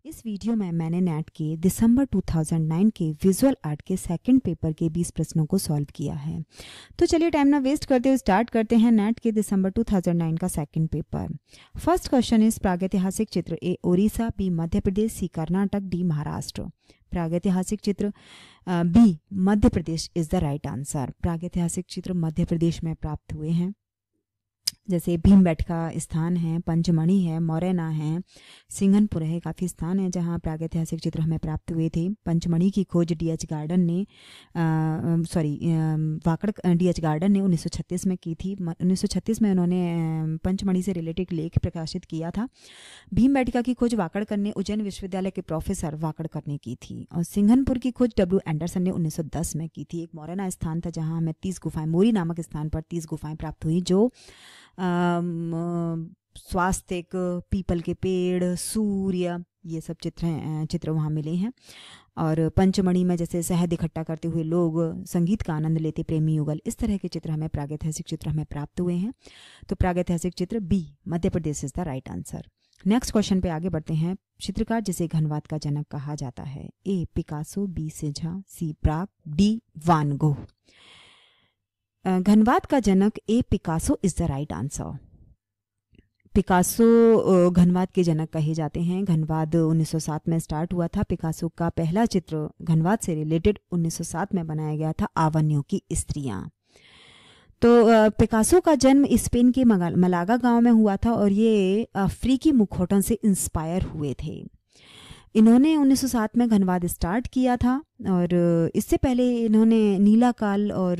इस वीडियो में मैंने नेट के दिसंबर 2009 के विजुअल आर्ट के सेकंड पेपर के 20 प्रश्नों को सॉल्व किया है। तो चलिए टाइम ना वेस्ट करते हुए स्टार्ट करते हैं नेट के दिसंबर 2009 का second paper. First question is प्रागैतिहासिक चित्र A Orissa, B Madhya Pradesh, C Karnataka, D Maharashtra. प्रागैतिहासिक चित्र B Madhya Pradesh is the right answer. प्रागैतिहासिक चित्र मध्य प्रदेश में प्राप्त हुए हैं, जैसे भीमबेटका स्थान है, पंचमढ़ी है, मोरैना है, सिंघनपुर है, काफ़ी स्थान है जहाँ प्रागैतिहासिक चित्र हमें प्राप्त हुए थे। पंचमढ़ी की खोज डीएच गार्डन ने डीएच गार्डन ने 1936 में की थी। 1936 में उन्होंने पंचमढ़ी से रिलेटेड लेख प्रकाशित किया था। भीमबेटका की खोज वाकड़कर ने उज्जैन विश्वविद्यालय के प्रोफेसर वाकड़कर ने की थी, और सिंघनपुर की खोज डब्ल्यू एंडरसन ने 1910 में की थी। एक मोरैना स्थान था जहाँ हमें 30 गुफाएं, मोरी नामक स्थान पर 30 गुफाएं प्राप्त हुई, जो स्वास्तिक, पीपल के पेड़, सूर्य, ये सब चित्र वहाँ मिले हैं। और पंचमढ़ी में जैसे शहद इकट्ठा करते हुए लोग संगीत का आनंद लेते, प्रेमी युगल, इस तरह के चित्र हमें प्रागैतिहासिक चित्र हमें प्राप्त हुए हैं। तो प्रागैतिहासिक चित्र B Madhya Pradesh is the right answer. Next question पे आगे बढ़ते हैं। चित्रकार जिसे घनवाद का जनक कहा जाता है, A Picasso, B Cezanne, C Braque, D Van Gogh. घनवाद का जनक A Picasso is the right answer. Picasso घनवाद के जनक कहे जाते हैं। घनवाद 1907 में स्टार्ट हुआ था। पिकासो का पहला चित्र घनवाद से रिलेटेड 1907 में बनाया गया था, आवन्यों की स्त्रियां। तो पिकासो का जन्म स्पेन के मलागा गांव में हुआ था, और ये अफ्रीकी मुखौटों से इंस्पायर हुए थे। इन्होंने 1907 में घनवाद स्टार्ट किया था, और इससे पहले इन्होंने नीला काल और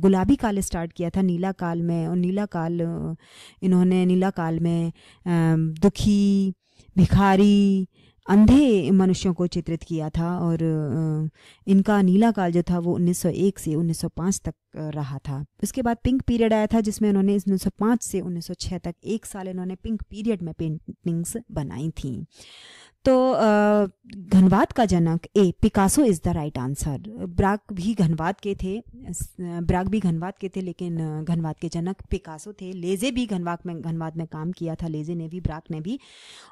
गुलाबी काल स्टार्ट किया था। नीला काल में दुखी, भिखारी, अंधे मनुष्यों को चित्रित किया था, और इनका नीला काल जो था वो 1901 से 1905 तक रहा था। उसके बाद पिंक पीरियड आया था, जिसमें उन्होंने 1905 से 1906 तक 1 साल इन्होंने पिंक पीरियड में पेंटिंग्स बनाई थी। तो घनवाद का जनक A Picasso is the right answer. Braque भी घनवाद के थे, लेकिन घनवाद के जनक पिकासो थे। लेजे भी घनवाद में काम किया था, लेजे ने भी, ब्राग ने भी,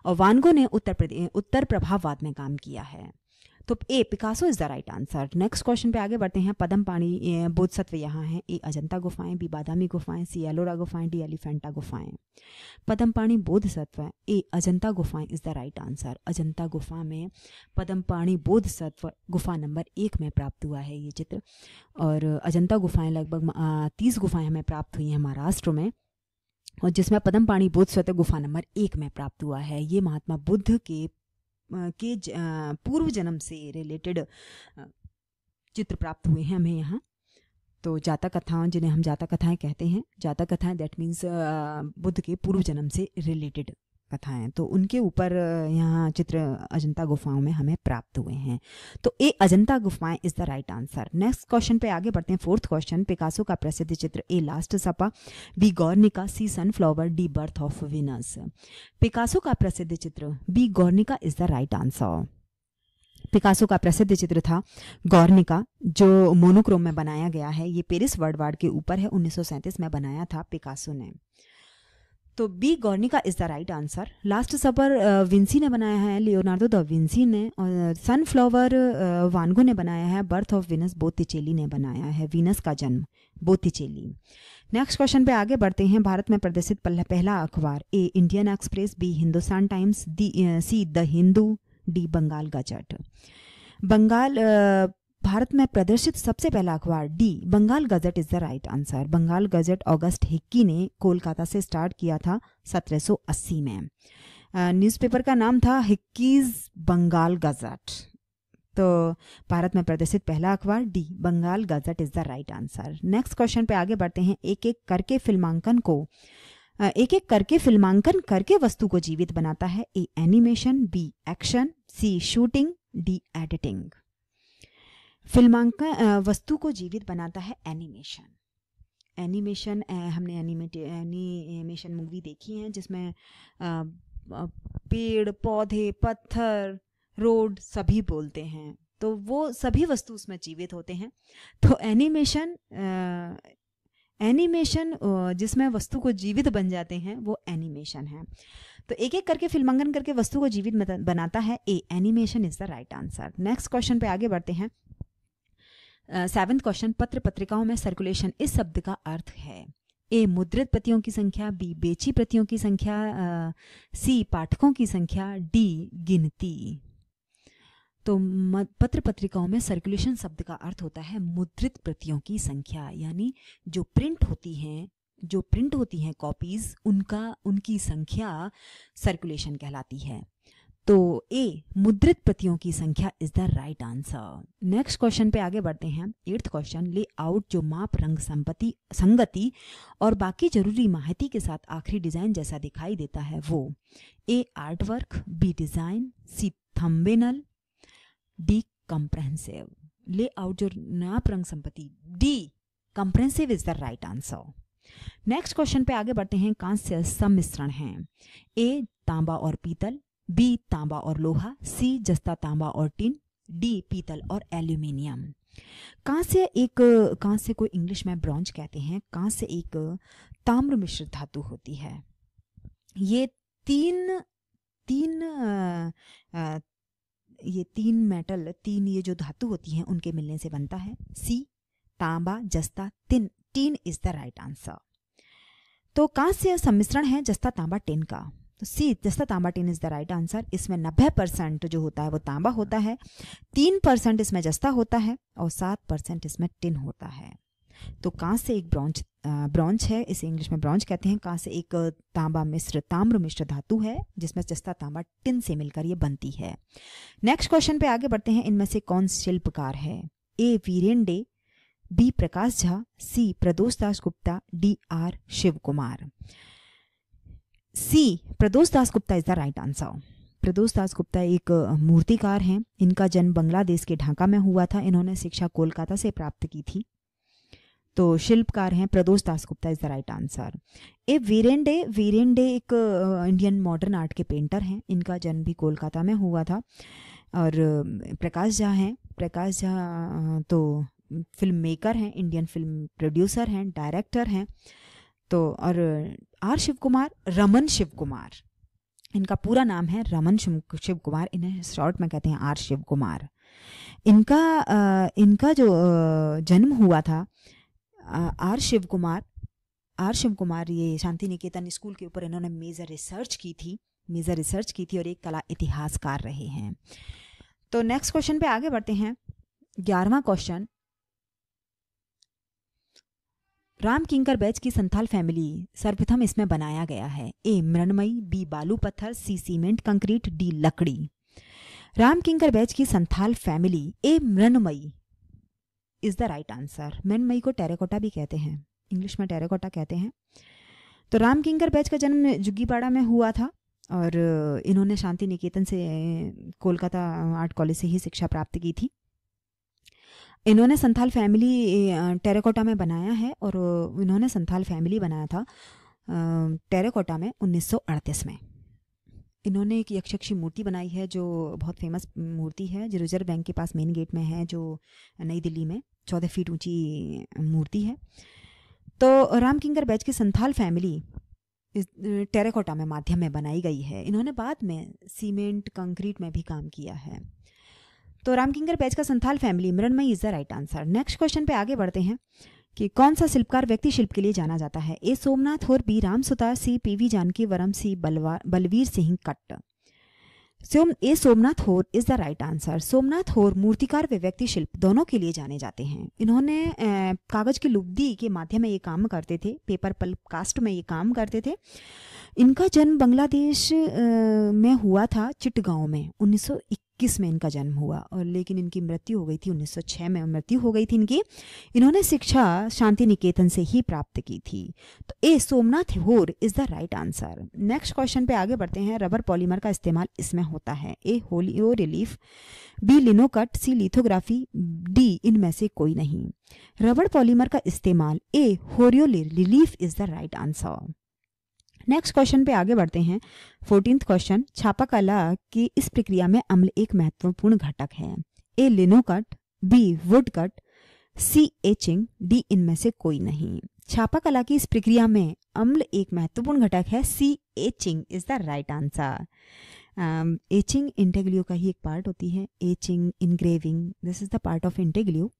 और वान गो ने उत्तर प्रभाववाद में काम किया है। तो A Picasso is the right answer. Next question पे आगे बढ़ते हैं। पद्मपाणी बोधिसत्व यहाँ है, ए अजंता गुफाएं, बी बादामी गुफाएं, सी एलोरा गुफाएं, डी एलिफेंटा गुफाएं। पद्मपाणी बोधिसत्व ए अजंता गुफाएं is the right answer. Ajanta गुफा में पद्मपाणी बोधिसत्व गुफा नंबर 1 में प्राप्त हुआ है ये चित्र, और अजंता गुफाएं लगभग 30 गुफाएं हमें प्राप्त हुई हैं महाराष्ट्र में, और जिसमें पद्मपाणी बोधिसत्व गुफा नंबर 1 में प्राप्त हुआ है। ये महात्मा बुद्ध के पूर्व जन्म से रिलेटेड चित्र प्राप्त हुए हैं हमें यहाँ। तो जातक कथाओं, जिन्हें हम जातक कथाएं कहते हैं, जातक कथाएं दैट मीन्स बुद्ध के पूर्व जन्म से रिलेटेड कथाएं, तो उनके ऊपर यहाँ चित्र अजंता गुफाओं में हमें प्राप्त हुए हैं। तो ए अजंता गुफाएं is the right answer. Next question पे आगे बढ़ते हैं। फोर्थ क्वेश्चन, पिकासो का प्रसिद्ध चित्र A last supper, B Guernica, C sunflower, D birth of Venus. Picasso का प्रसिद्ध चित्र B Guernica is the right answer. Picasso का प्रसिद्ध चित्र था गॉर्निका, जो मोनोक्रोम में बनाया गया है। ये पेरिस वर्ल्ड वार के ऊपर है, 1937 में बनाया था पिकासो ने। तो B Guernica is the right answer. Last supper Vinci ने बनाया है, लियोनार्डो दा विंसी ने, और सनफ्लावर वान गो ने बनाया है। बर्थ ऑफ वीनस बोत्तिचेली ने बनाया है, वीनस का जन्म बोत्तिचेली। नेक्स्ट क्वेश्चन पे आगे बढ़ते हैं। भारत में प्रदर्शित पहला अखबार, A Indian Express, B Hindustan Times, C the Hindu, D Bengal Gazette. भारत में प्रदर्शित सबसे पहला अखबार D Bengal gazette is the right answer. Bengal Gazette August Hicky ने कोलकाता से स्टार्ट किया था 1780 में। न्यूज़पेपर का नाम था हिक्कीज बंगाल गजट। तो भारत में प्रदर्शित पहला अखबार D Bengal gazette is the right answer. Next question पे आगे बढ़ते हैं। एक एक करके फिल्मांकन करके वस्तु को जीवित बनाता है, A animation, B action, C shooting, D editing. फिल्मांकन वस्तु को जीवित बनाता है एनिमेशन। हमने एनिमेशन मूवी देखी है, जिसमें पेड़, पौधे, पत्थर, रोड सभी बोलते हैं, तो वो सभी वस्तु उसमें जीवित होते हैं। तो एनिमेशन एनिमेशन जिसमें वस्तु को जीवित बन जाते हैं वो एनिमेशन है। तो एक एक करके फिल्मांकन करके वस्तु को जीवित बनाता है, A animation is the right answer. Next question पे आगे बढ़ते हैं। 7th क्वेश्चन, पत्र पत्रिकाओं में सर्कुलेशन इस शब्द का अर्थ है, ए मुद्रित प्रतियों की संख्या, बी बेची प्रतियों की संख्या, सी पाठकों की संख्या, डी गिनती। तो पत्र पत्रिकाओं में सर्कुलेशन शब्द का अर्थ होता है मुद्रित प्रतियों की संख्या, यानी जो प्रिंट होती हैं कॉपीज, उनकी संख्या सर्कुलेशन कहलाती है। तो ए मुद्रित प्रतियों की संख्या is the right answer. Next question पे आगे बढ़ते हैं। 8th क्वेश्चन, लेआउट जो माप, रंग, संगति और बाकी जरूरी माहिती के साथ आखिरी डिजाइन जैसा दिखाई देता है वो, ए आर्ट वर्क, बी डिजाइन, सी थंबनेल, डी कंप्रेहेंसिव। लेआउट जो नाप, रंग, संपत्ति, D comprehensive is the right answer. Next question पे आगे बढ़ते हैं। कांस्य सम्मिश्रण है, ए तांबा और पीतल, बी तांबा और लोहा, सी जस्ता तांबा और टिन, डी पीतल और एल्यूमिनियम। कांस्य को इंग्लिश में ब्रॉन्ज कहते हैं। कांस्य एक ताम्र मिश्रित धातु होती है। ये तीन ये जो धातु होती हैं उनके मिलने से बनता है। सी तांबा, जस्ता, tin is the right answer. तो कांस्य सम्मिश्रण है जस्ता, तांबा, टिन का। तो सी जस्ता, तांबा, tin is the right answer. इसमें 90% जो होता है वो तांबा होता है, 3% इसमें जस्ता होता है और 7% इसमें टिन होता है। तो कांस्य एक ब्रॉन्ज है, इसे इंग्लिश में ब्रॉन्ज कहते हैं। कांस्य एक ताम्र मिश्र धातु है जिसमें जस्ता, तांबा, टिन से मिलकर ये बनती है। नेक्स्ट क्वेश्चन पे आगे बढ़ते हैं। इनमें से कौन शिल्पकार है, A Viren De, B Prakash Jha, C Pradosh Das Gupta, D R Shiv Kumar. C Pradosh Das Gupta is the right answer. Pradosh Das Gupta एक मूर्तिकार हैं। इनका जन्म बांग्लादेश के ढाका में हुआ था। इन्होंने शिक्षा कोलकाता से प्राप्त की थी। तो शिल्पकार हैं Pradosh Das Gupta is the right answer. A Viren De एक इंडियन मॉडर्न आर्ट के पेंटर हैं। इनका जन्म भी कोलकाता में हुआ था। और प्रकाश झा हैं, प्रकाश झा तो फिल्म मेकर हैं, इंडियन फिल्म प्रोड्यूसर हैं, डायरेक्टर हैं। तो और आर शिव कुमार, रमन शिव कुमार, इनका पूरा नाम है रमन शिव कुमार, इन्हें शॉर्ट में कहते हैं आर शिव कुमार। इनका जो जन्म हुआ था, आर शिव कुमार ये शांति निकेतन स्कूल के ऊपर इन्होंने मेजर रिसर्च की थी और एक कला इतिहासकार रहे हैं। तो नेक्स्ट क्वेश्चन पे आगे बढ़ते हैं। 11वां क्वेश्चन, राम किंकर बैच की संथाल फैमिली सर्वप्रथम इसमें बनाया गया है, ए मृणमयी, बी बालू पत्थर, सी सीमेंट कंक्रीट, डी लकड़ी। राम किंकर बैच की Santhal family, A Mrinmayi is the right answer. Mrinmayi को टेराकोटा भी कहते हैं, इंग्लिश में टेराकोटा कहते हैं। तो राम किंकर बैच का जन्म जुग्गीपाड़ा में हुआ था और इन्होंने शांति निकेतन से कोलकाता आर्ट कॉलेज से ही शिक्षा प्राप्त की थी। इन्होंने संथाल फैमिली टेराकोटा में बनाया है और इन्होंने संथाल फैमिली बनाया था टेराकोटा में 1938 में। इन्होंने एक यक्षी मूर्ति बनाई है जो बहुत फेमस मूर्ति है, जो रिजर्व बैंक के पास मेन गेट में है, जो नई दिल्ली में 14 फीट ऊंची मूर्ति है। तो राम किंकर बैच की संथाल फैमिली टेराकोटा में माध्यम में बनाई गई है। इन्होंने बाद में सीमेंट कंक्रीट में भी काम किया है। तो राम किंकर बैच का Santhal family Mrinmayi is the right answer. Next question पे आगे बढ़ते हैं कि कौन सा शिल्पकार व्यक्ति शिल्प के लिए जाना जाता है, ए सोमनाथ और बी राम सुतार, सी पीवी जानकी वरम, सी बलवीर सिंह कट्ट। ए सोमनाथ होर is the right answer. Somnath होर मूर्तिकार व व्यक्ति शिल्प दोनों के लिए जाने जाते हैं। इन्होंने कागज की लुगदी के माध्यम में ये काम करते थे, पेपर पल्प कास्ट में ये काम करते थे। इनका जन्म बांग्लादेश में हुआ था, चिटगांव में 1921 में इनका जन्म हुआ और लेकिन इनकी मृत्यु हो गई थी 1906 में मृत्यु हो गई थी इनकी। इन्होंने शिक्षा शांति निकेतन से ही प्राप्त की थी। तो ए सोमनाथ होर is the right answer. Next question पे आगे बढ़ते हैं। रबर पॉलीमर का इस्तेमाल इसमें होता है, ए होलियो रिलीफ, बी लिनोकट, सी लिथोग्राफी, डी इनमें से कोई नहीं। रबर पॉलीमर का इस्तेमाल, ए होलियो relief is the right answer. Next question पे आगे बढ़ते हैं। 14th क्वेश्चन, छापा कला की इस प्रक्रिया में अम्ल एक महत्वपूर्ण घटक है, A linocut, B wood cut, C etching, D इनमें से कोई नहीं। छापा कला की इस प्रक्रिया में अम्ल एक महत्वपूर्ण घटक है। C, etching is the right answer. Etching intaglio का ही एक पार्ट होती है। Etching, engraving, this is the part of intaglio.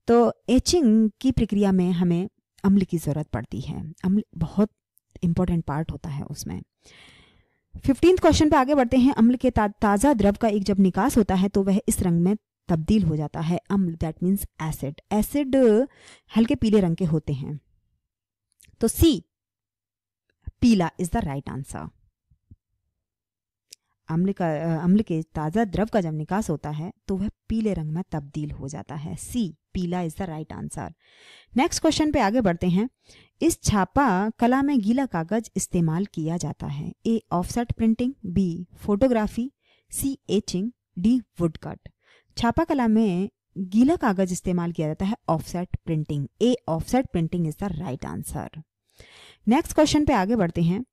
तो एचिंग की प्रक्रिया में हमें अम्ल की ज़रूरत पड़ती है। अम्ल बहुत इंपॉर्टेंट पार्ट होता है उसमें। 15th क्वेश्चन पे आगे बढ़ते हैं। अम्ल के ताज़ा द्रव का एक जब निकास होता है तो वह इस रंग में तब्दील हो जाता है। अम्ल, दैट मीन्स एसिड। एसिड हल्के पीले रंग के होते हैं। तो सी, पीला इज द राइट आंसर। अम्ल के ताज़ा द्रव का जब निकास होता है तो वह पीले रंग में तब्दील हो जाता है। सी, पीला is the right answer. Next question पे आगे बढ़ते हैं। इस छापा कला में गीला कागज इस्तेमाल किया जाता है। ए, ऑफसेट प्रिंटिंग, बी, फोटोग्राफी, सी, एचिंग, डी, वुडकट। छापा कला में गीला कागज इस्तेमाल किया जाता है। Offset printing. A, offset printing is the right answer. Next question पे आगे बढ़ते हैं।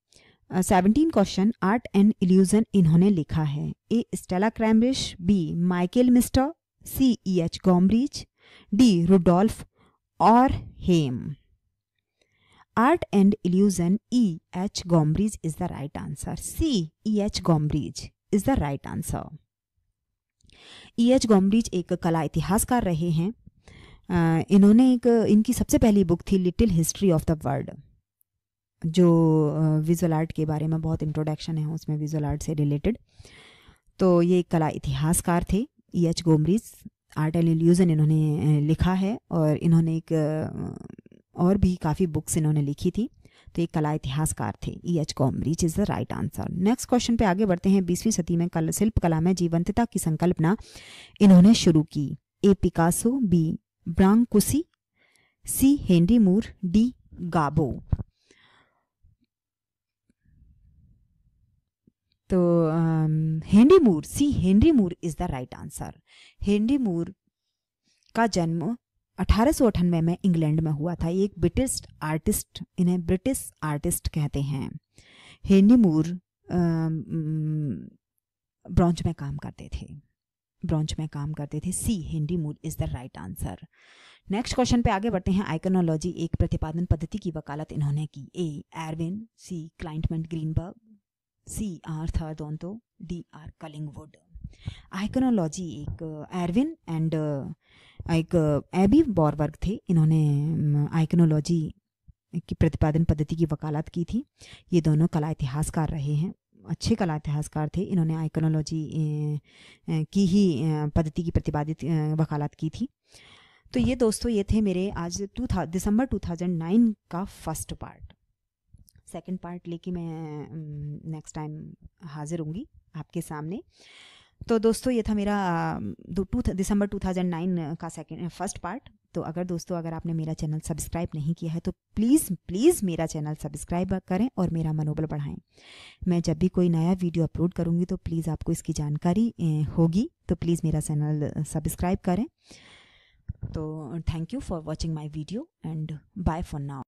17 क्वेश्चन, आर्ट एंड इल्यूजन इन्होंने लिखा है। A, Stella Kramrisch, B, Michael Mister, C, E.H. Gombrich, D, Rudolf Arnheim. Art and illusion, E.H. Gombrich is the right answer. C, E.H. Gombrich is the right answer. E.H. Gombrich एक कला इतिहासकार रहे हैं। इनकी सबसे पहली book थी little history of the world, जो विजुअल आर्ट के बारे में बहुत इंट्रोडक्शन है उसमें, विजुअल आर्ट से रिलेटेड। तो ये एक कला इतिहासकार थे E.H. गॉम्ब्रिज। आर्ट एंड इल्यूजन इन्होंने लिखा है और इन्होंने एक और भी काफ़ी बुक्स इन्होंने लिखी थी। तो एक कला इतिहासकार थे E.H. Gombrich is the right answer. Next question पे आगे बढ़ते हैं। 20वीं सदी में शिल्प कला में जीवंतता की संकल्पना इन्होंने शुरू की। A, Picasso, B, Brancusi, C, Henry Moore, D, Gabo. तो Henry Moore, C, Henry Moore is the right answer. Henry Moore का जन्म 1898 में इंग्लैंड में हुआ था। एक ब्रिटिश आर्टिस्ट, इन्हें ब्रिटिश आर्टिस्ट कहते हैं। हेनरी मूर ब्रॉन्ज में काम करते थे। C, Henry Moore is the right answer. Next question पे आगे बढ़ते हैं। आइकनोलॉजी एक प्रतिपादन पद्धति की वकालत इन्होंने की। A, Erwin, C, Clement Greenberg, C, R Thornton, D, R Collingwood. Iconology एक एरविन एंड एक एबी बॉरवर्ग थे। इन्होंने आइकनोलॉजी की प्रतिपादन पद्धति की वकालत की थी। ये दोनों कला इतिहासकार रहे हैं, अच्छे कला इतिहासकार थे। इन्होंने आइकनोलॉजी की ही पद्धति की प्रतिपादित वकालत की थी। तो ये दोस्तों, ये थे मेरे आज दिसंबर 2009 का फर्स्ट पार्ट। सेकंड पार्ट लेके मैं नेक्स्ट टाइम हाजिर होंगी आपके सामने। तो दोस्तों, ये था मेरा दिसंबर 2009 का फर्स्ट पार्ट। तो अगर आपने मेरा चैनल सब्सक्राइब नहीं किया है तो प्लीज़ मेरा चैनल सब्सक्राइब करें और मेरा मनोबल बढ़ाएं। मैं जब भी कोई नया वीडियो अपलोड करूँगी तो प्लीज़ आपको इसकी जानकारी होगी। तो प्लीज़ मेरा चैनल सब्सक्राइब करें। तो thank you for watching my video and bye for now.